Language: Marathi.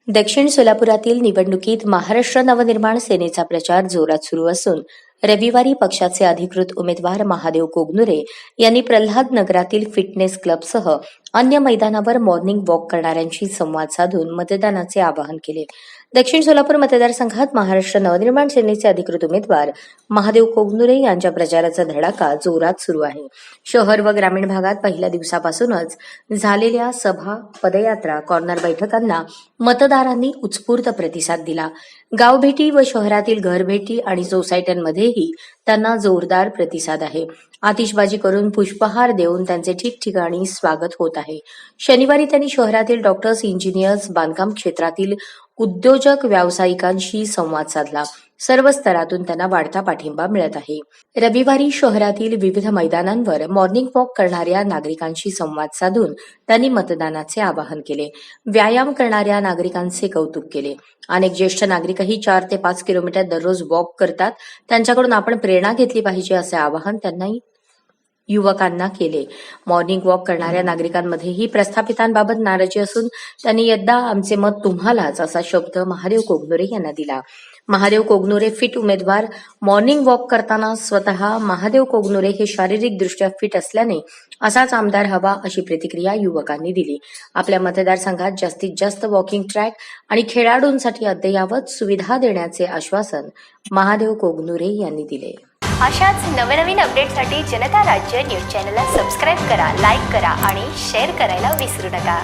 दक्षिण सोलापुरातील निवडणुकीत महाराष्ट्र नवनिर्माण सेनेचा प्रचार जोरात सुरू असून रविवारी पक्षाचे अधिकृत उमेदवार महादेव कोगनुरे यांनी प्रल्हाद नगरातील फिटनेस क्लबसह अन्य मैदानावर मॉर्निंग वॉक करणाऱ्यांशी संवाद साधून मतदानाचे आवाहन केले. दक्षिण सोलापूर मतदारसंघात महाराष्ट्र नवनिर्माण सेनेचे अधिकृत उमेदवार महादेव कोगनुरे यांच्या प्रचाराचा धडाका जोरात सुरू आहे. शहर व ग्रामीण भागात पहिल्या दिवसापासूनच झालेल्या सभा, पदयात्रा, कॉर्नर बैठकांना मतदारांनी उत्स्फूर्त प्रतिसाद दिला. गावभेटी व शहरातील घरभेटी आणि सोसायट्यांमध्येही त्यांना जोरदार प्रतिसाद आहे. आतिषबाजी करून पुष्पहार देऊन त्यांचे ठिकठिकाणी स्वागत होत आहे. शनिवारी त्यांनी शहरातील डॉक्टर्स, इंजिनियर्स, बांधकाम क्षेत्रातील उद्योजक, व्यावसायिकांशी संवाद साधला. सर्व स्तरातून त्यांना वाढता पाठिंबा मिळत आहे. रविवारी शहरातील विविध मैदानांवर मॉर्निंग वॉक करणाऱ्या नागरिकांशी संवाद साधून त्यांनी मतदानाचे आवाहन केले. व्यायाम करणाऱ्या नागरिकांचे कौतुक केले. अनेक ज्येष्ठ नागरिकही 4 ते 5 किलोमीटर दररोज वॉक करतात. त्यांच्याकडून आपण प्रेरणा घेतली पाहिजे असे आवाहन त्यांनी युवकांना केले. मॉर्निंग वॉक करणाऱ्या नागरिकांमध्येही प्रस्थापितांबाबत नाराजी असून त्यांनी यद्दा आमचे मत तुम्हालाच असा शब्द महादेव कोगनुरे यांना दिला. महादेव कोगनुरे फिट उमेदवार. मॉर्निंग वॉक करताना स्वतः महादेव कोगनुरे हे शारीरिकदृष्ट्या फिट असल्याने असाच आमदार हवा अशी प्रतिक्रिया युवकांनी दिली. आपल्या मतदारसंघात जास्तीत जास्त वॉकिंग ट्रॅक आणि खेळाडूंसाठी अद्ययावत सुविधा देण्याचे आश्वासन महादेव कोगनुरे यांनी दिले. अशाच नवनवीन अपडेटसाठी जनता राज्य न्यूज चॅनलला सबस्क्राईब करा, लाईक करा आणि शेअर करायला विसरू नका.